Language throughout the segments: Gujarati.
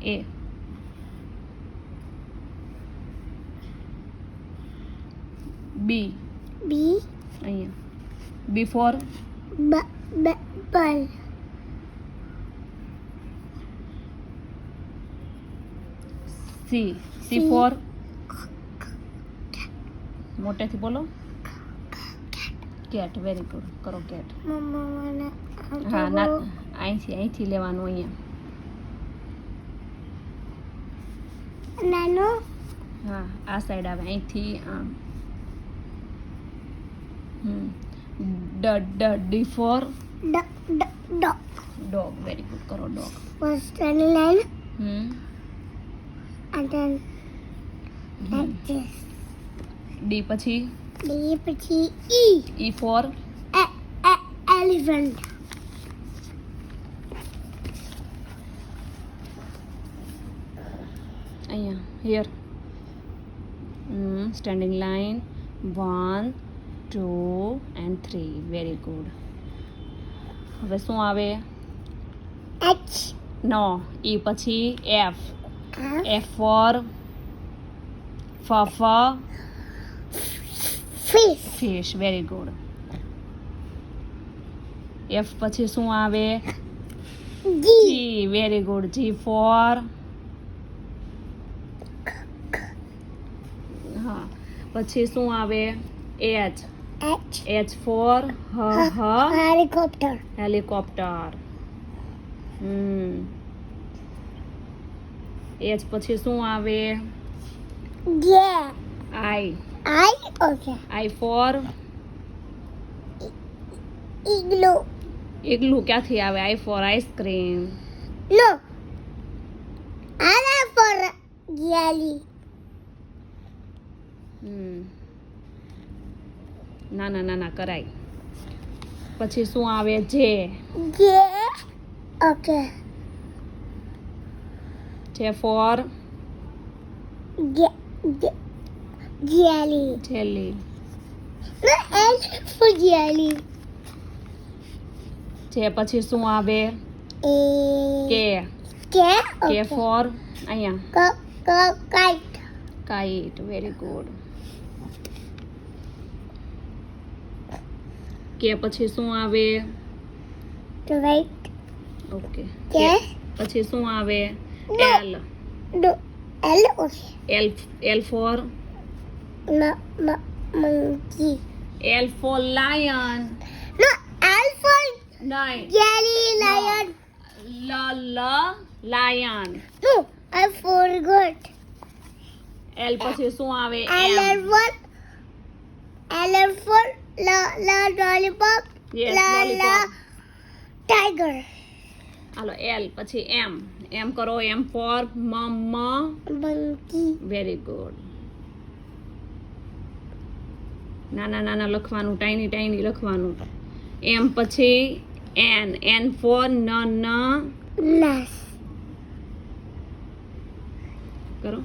A. B. B. અહીંયા B for Ball. C. C for મોટેથી બોલો. કેટ. Very good. કરો કેટ. મમ્મા મને હા ના અહીંથી લેવાનું અહીંયા. નાનો હા આ સાઈડ આવે અહીંથી આમ. D for dog. dog. Very good. કરો ડોગ. First line હમ and then like this. D પછી D પછી E. E for Elephant. અહીંયા here. Standing line 1 2 and 3. Very good. હવે શું આવે? H. નો. E પછી F. Huh? F for Fish. fish. Very good. F પછી શું આવે? G. G. Very good. G for હા પછી શું આવે? H. H. H for Helicopter. helicopter. H પછી શું આવે? Yeah. I. Okay. I for Igloo. igloo. ક્યાંથી આવે? I for ice cream. No. I for jelly. નાના કરાય. પછી શું આવે? J. Yeah. Okay. J for Jelly. jelly. No, L for jelly. J પછી શું આવે? A. K. K. K Okay. for અહીંયા Kite. kite. Very good. K પછી શું આવે? To right. ઓકે. K. પછી શું આવે? No. L. No. L. Okay. L for Monkey. L for lion. No. L for Nine. jelly lion. lion. No. I forgot. L પછી શું આવે? L for lollipop. Yes, La lollipop. tiger. Hello L પછી M કરો. M for Monkey. Very good. નાના લખવાનું. ટાઈની લખવાનું. M પછી N for Nurse. કરો.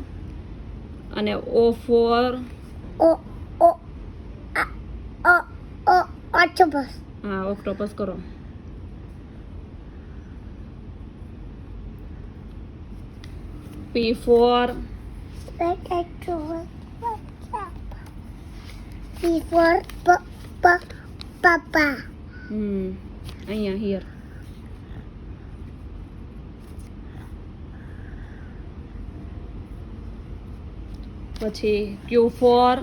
અને O for Octopus. હા ઓક્ટોપસ કરો. P for P for Papa. અહીંયા હિયર. પછી Q for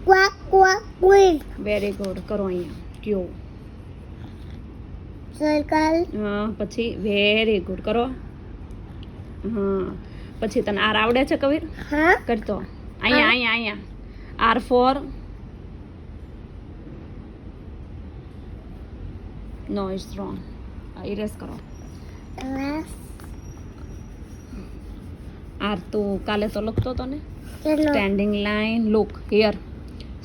Quack. Very good. કરો અહીંયા Q. Circle. હા પછી વેરી ગુડ. કરો. હા પછી તને R આવડે છે કવિર? Huh? કરતો. અહીંયા R for no it's wrong. Erase કરો. R તો કાલે તો લખતો હતો ને. Standing line. Look here.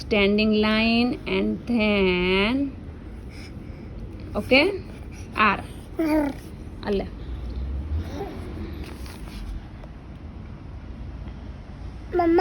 Standing line and then okay R. અલે Mama.